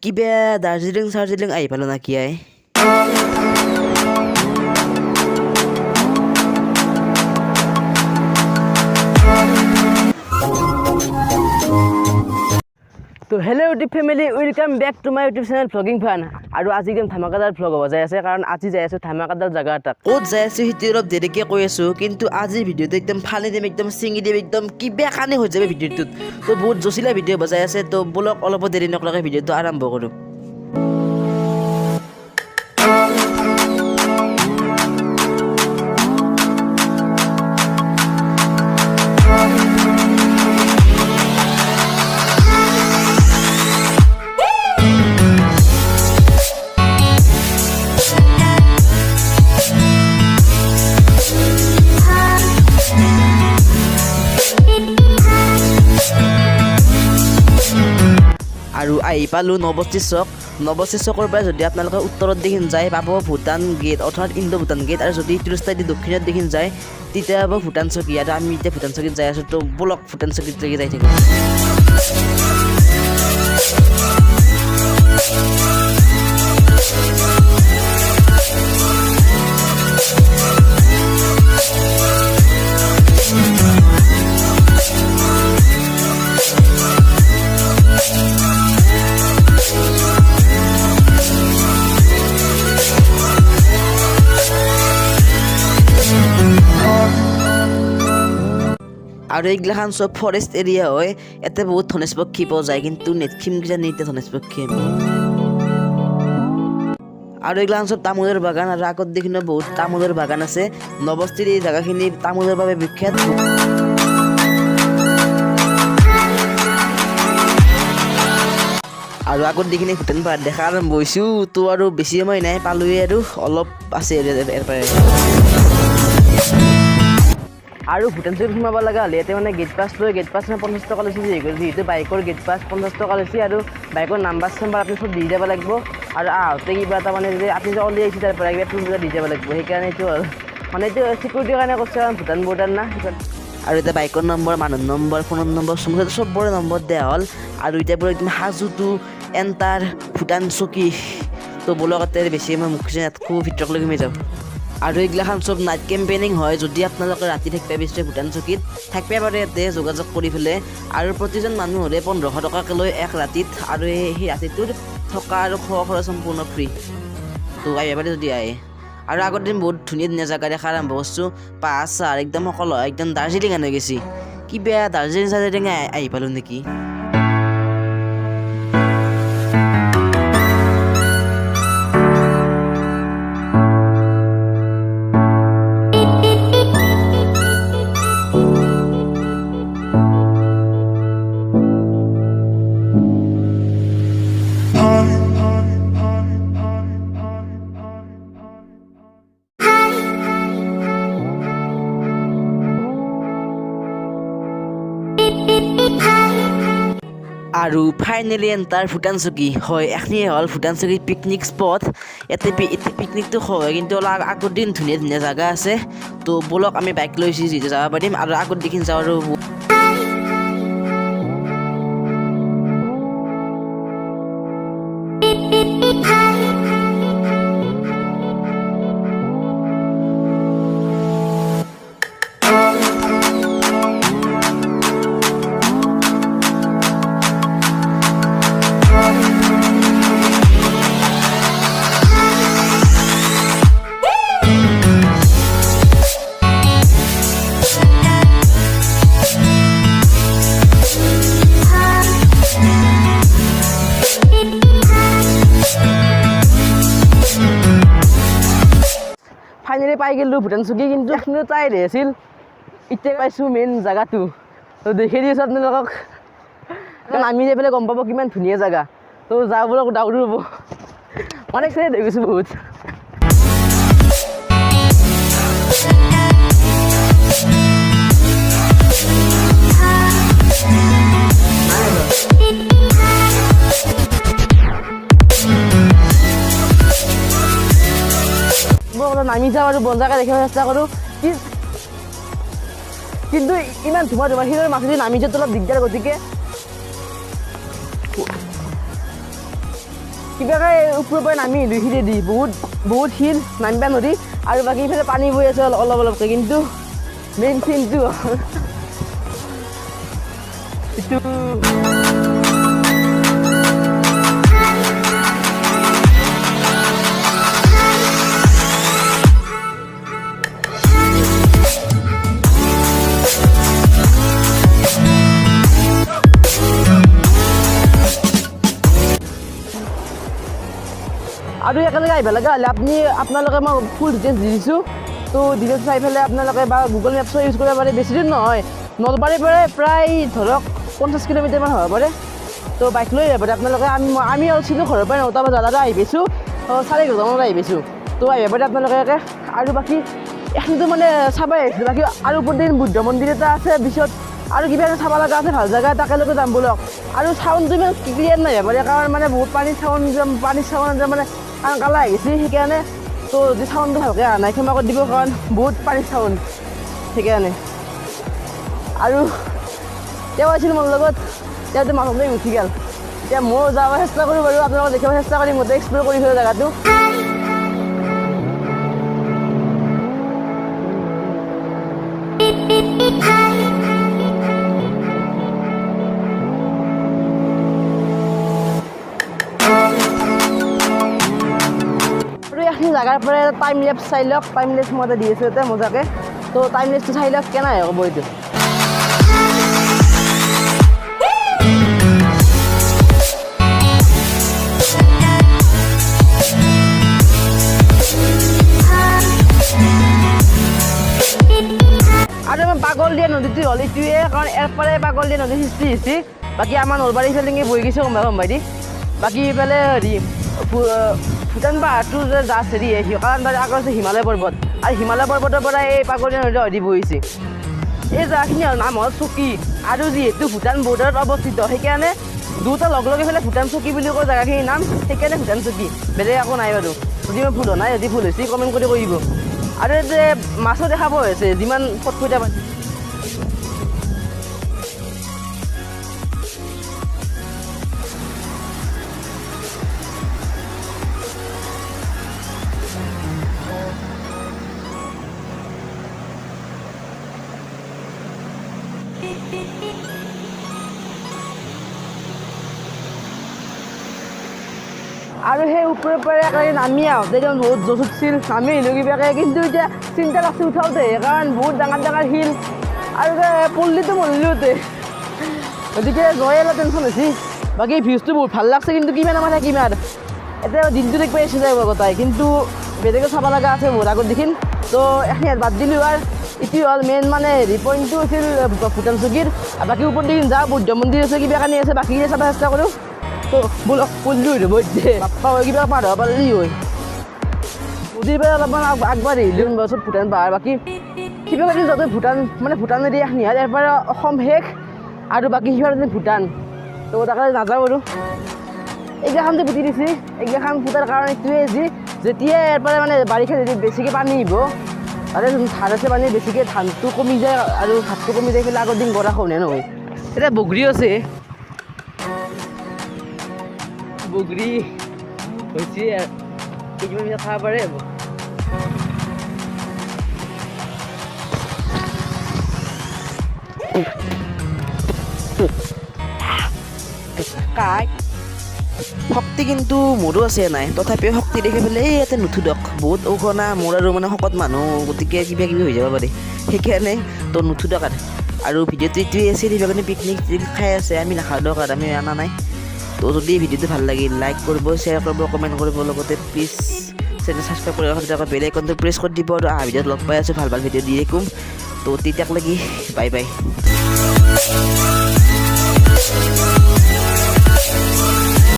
কিবা দাৰ্জিলিং আহি পালো না কিয়াই তো hello' YouTube family welcome back to my YouTube channel vlogging fun আৰু আজি একদম ধামাকাদাৰ ভ্লগ হ'ব যাই আছে কাৰণ আজি যাই আছো ধামাকাদাৰ জাগা এটা ক'ত যাই আছো সেইটো অলপ দেৰিকে কৈ আছো কিন্তু আজিৰ ভিডিঅ'টো একদম ফালি দিম একদম চিঙি দিম একদম কিবা কানে হৈ যাবে ভিডিঅ'টোত তো বহুত জচিলা ভিডিঅ' বজাই আছে তো বলক অলপ দেৰি নকৰাকৈ ভিডিঅ'টো আৰম্ভ কৰোঁ আৰু আহি পালোঁ নৱষ্টি চকৰ পৰা যদি আপোনালোকে উত্তৰত দেখি যায় পাব ভূটান গেট অৰ্থাৎ ইণ্ডো ভূটান গেট আৰু যদি ইটো ৰাস্তাইদি দক্ষিণত দেখি যায় তেতিয়া পাব ভূটান চকী আৰু আমি এতিয়া ভূটান চকীত যাই আছোঁ তো বলক ভূটান চকীত যাই থাকিম আৰু এইগিলাখান চব ফৰেষ্ট এৰিয়া হয় ইয়াতে বহুত ধনেশ পক্ষী পোৱা যায় কিন্তু নেটখিম কিজানি এতিয়া ধনেশ পক্ষী আৰু এইগিলাখান চব তামোলৰ বাগান আৰু আগত দেখিনো বহুত তামোলৰ বাগান আছে নৱষ্টিৰ এই জেগাখিনি তামোলৰ বাবে বিখ্যাত আৰু আগত দেখিনে ভূটান পাহাৰ দেখা আৰম্ভ হৈছোঁ তো আৰু বেছি সময় নাই পালোৱে আৰু অলপ আছে ইয়াৰ পৰা আৰু ভূটান চকীত সোমাব লগা হ'লে ইয়াতে মানে গেট পাছ লৈ গেট পাছ 50 টকা লৈছে যিহেতু বাইকৰ গেট পাছ 50 টকা লৈছে আৰু বাইকৰ নাম্বাৰ আপুনি চব দি যাব লাগিব আৰু আহোঁতে কিবা এটা মানে যদি আপুনি যে অলি আহিছে তাৰ পৰা কিবা প্ৰুফ দি যাব লাগিব সেইকাৰণে এইটো আৰু মানে এইটো চিকিউৰিটিৰ কাৰণে কৈছে কাৰণ ভূটান বৰ্ডাৰ না আৰু এতিয়া বাইকৰ নম্বৰ মানুহৰ নম্বৰ ফোনৰ নম্বৰ চবৰে নম্বৰ দিয়া হ'ল আৰু এতিয়া পুৰা একদম সাজুটো এণ্টাৰ ভূটান চকী তো বলক তাতে বেছি মই মুখ খুব ভিতৰলৈকে আমি যাওঁ আৰু এইগিলাখান চব নাইট কেম্পেইনিং হয় যদি আপোনালোকে ৰাতি থাকিব বিচাৰে ভূটান চকীত থাকিব পাৰে ইয়াতে যোগাযোগ কৰি পেলাই আৰু প্ৰতিজন মানুহৰে 1500 টকাকৈ লৈ এক ৰাতিত আৰু সেই ৰাতিটোত থকা আৰু খোৱা খৰচ সম্পূৰ্ণ ফ্ৰী তো আহিব পাৰে যদি আহে আৰু আগৰ দিন বহুত ধুনীয়া জেগা দেখা আৰম্ভ কৰিছোঁ পাহাৰ চাহাৰ একদম সকলো একদম দাৰ্জিলিং হৈ গৈছে কিবা দাৰ্জিলিং আহি পালোঁ নেকি আৰু ফাইনেলি এণ্টাৰ ভূটান চকী হয় এখনিয়ে হ'ল ভূটান চকী পিকনিক স্পট ইয়াতে পিকনিকটো হয় কিন্তু অলপ আগৰ দিন ধুনীয়া জেগা আছে তো বলক আমি বাইক লৈছোঁ যিহেতু যাব পাৰিম আৰু আগত দেখি যাওঁ আৰু ফাইনেলি পাই গ'লোঁ ভূটান চকী কিন্তু তাই আছিল এতিয়া পাইছোঁ মেইন জেগাটো তো দেখি দিছোঁ আপোনালোকক কাৰণ আমি যাই পেলাই গম পাব কিমান ধুনীয়া জেগা তো যাওঁ বোলক ডাউৰি হ'ব মানে এক্সাইটেড হৈ গৈছোঁ বহুত নামি যাওঁ আৰু বনজাকে দেখিব চেষ্টা কৰোঁ কিন্তু ইমান ধুমা শিলৰ মাজেদি নামি যোৱাটো অলপ দিগদাৰ গতিকে কিবাকে ওপৰৰ পৰা নামি আহিলোঁ শিলেদি বহুত শিল নামিবা নদী আৰু বাকী ইফালে পানী বৈ আছে অলপ অলপকৈ কিন্তু মেইন চিনটো এইটো আৰু একেলগে আহিব লগা হ'লে আপোনালোকে মই ফুল ডিটেইলছ দি দিছোঁ তো ডিটেইলছ চাই পেলাই আপোনালোকে বা গুগল মেপছো ইউজ কৰিব পাৰে বেছি দূৰ নহয় নলবাৰীৰ পৰা প্ৰায় ধৰক 50 কিলোমিটাৰমান হ'ব পাৰে তো বাইক লৈ আহিব পাৰে আপোনালোকে আমি আছিলোঁ ঘৰৰ পৰা 9টা বজাত আহি পাইছোঁ 11:30 আহি পাইছোঁ তো আহিব পাৰে আপোনালোকে আৰু বাকী এখনতো মানে চাবাই আহিছিলোঁ বাকী আৰু ওপৰত দিন বুদ্ধ মন্দিৰ এটা আছে পিছত আৰু কিবা এটা চাব লগা আছে ভাল জেগা তাকেলৈকে যাম বলক আৰু চাউণ্ডটো ইমান ক্লিয়াৰ নাই পাৰে কাৰণ মানে বহুত পানীৰ চাউণ্ড মানে কালা আহিছে সেইকাৰণে তো যদি চাউণ্ডটো ভালকৈ অহা নাই ক্ষমা কৰি দিব কাৰণ বহুত পানীৰ চাউণ্ড সেইকাৰণে আৰু তেওঁ আছিল মোৰ লগত তেওঁতো মানুহক লৈ উঠি গ'ল এতিয়া ময়ো যাব চেষ্টা কৰোঁ বাৰু আপোনালোকক দেখিব চেষ্টা কৰিম গোটেই এক্সপ্ল'ৰ কৰি থৈ জেগাটো জেগাৰ পৰা টাইম লেপছ চাই লওক টাইম লেপছ মই দি আছোঁ এতিয়া মজাকৈ তো টাইম লেপছটো চাই লওক কেনে হ'ব এইটো আৰু আমাৰ পাগল দিয়া নদীটো হ'ল এইটোৱে কাৰণ ইয়াৰ পৰাই পাগল দিয়া নদীৰ সৃষ্টি হৈছে বাকী আমাৰ নলবাৰী ফালে বৈ গৈছে গম দি বাকী এইফালে হেৰি ভূটান পাহাৰটো যে জাষ্ট হেৰি কাৰণ তাৰ আগত আছে হিমালয় পৰ্বত আৰু হিমালয় পৰ্বতৰ পৰা এই পাগলীয়া নদী নদী বহিছে এই জেগাখিনিৰ নাম হ'ল চকী আৰু যিহেতু ভূটান বৰ্ডাৰত অৱস্থিত সেইকাৰণে দুটা লগ পেলাই ভূটান চকী বুলি কয় জেগাখিনিৰ নাম সেইকাৰণে ভূটান চকী বেলেগ একো নাই বাৰু যদি মই ভুল হোৱা নাই যদি ভুল হৈছে কমেণ্ট কৰি কৈ দিব আৰু যে মাছো দেখা পোৱা হৈছে যিমান ফটফটীয়া পানী আৰু সেই ওপৰৰ পৰা নামি আহোঁতে একদম বহুত জোচ উঠিছিল নামি আহিলোঁ কিবাকৈ কিন্তু এতিয়া চিন্তা লাগছে উঠাওঁতে কাৰণ বহুত ডাঙৰ শিল আৰু পল্লীটো মৰিলোঁতে গতিকে জয়ে অলপ টেনশ্যন হৈছে বাকী ভিউজটো বহুত ভাল লাগছে কিন্তু কিমান আমাৰ থাকিম আৰু এতিয়া দিনটো দেখি পাইছোঁ যায় গোটাই কিন্তু বেলেগে চাব লগা আছে বহুত আগত দেখিম তো এখিনি বাদ দিলোঁ আৰু এইটো হ'ল মেইন মানে হেৰি পইণ্টটো আছিল ভূটান চকীৰ বাকী ওপৰত দেখিম যাওঁ বুদ্ধ মন্দিৰ আছে কিবা কানি আছে বাকীখিনি চাব চেষ্টা কৰোঁ তো বলক পল্লী হৈ ৰ'ব বাপ্পা হয় কিবা পাৰ হ'ব পাৰিলি হয় নদীৰ পৰা অলপমান আগবাঢ়ি আহিলোঁ চব ভূটান পাহাৰ বাকী কিবা কানি যাতে ভূটান নদী এখিনি ইয়াৰ পৰা অসম শেষ আৰু বাকী সিফালে ভূটান তো তাকে নাযাওঁ আৰু এইগিলাখান যে পুতি দিছে এইগিলাখান পুতাৰ কাৰণ এইটোৱে যেতিয়া ইয়াৰ পৰা মানে বাৰিষা যদি বেছিকৈ পানী আহিব তাতে ধান আছে পানী বেছিকৈ ধানটো কমি যায় আৰু ভাতটো কমি যায় পেলাই আগৰ দিন গৰা খহনীয়া নহয় এতিয়া বগৰী আছে বগৰী হৈছে কেইদিনমান পিছত খাব পাৰে শক্তি কিন্তু মোৰো আছে নাই তথাপিও শক্তি দেখি পেলাই ইয়াতে নুঠো দিয়ক বহুত ঔষধা মোৰ আৰু মানে শকত মানুহ গতিকে কিবা কিবি হৈ যাব পাৰে সেইকাৰণে তো নুঠো দিয়ক আৰু ভিডিঅ'টো এইটোৱে আছিল কিবা কাৰণে পিকনিক খাই আছে আমি নাখাওঁ দিয়ক আৰু আমি অনা নাই তো যদি ভিডিঅ'টো ভাল লাগিল লাইক কৰিব শ্বেয়াৰ কৰিব কমেণ্ট কৰিব লগতে প্লিজ চেনেল ছাবস্ক্ৰাইব কৰি ৰাখিব বেল আইকনটো প্ৰেছ কৰি দিব আৰু ভিডিঅ'ত লগ পাই আছোঁ ভাল ভিডিঅ' দিয়ে ক'ম তো তেতিয়াক লাগি বাই বাই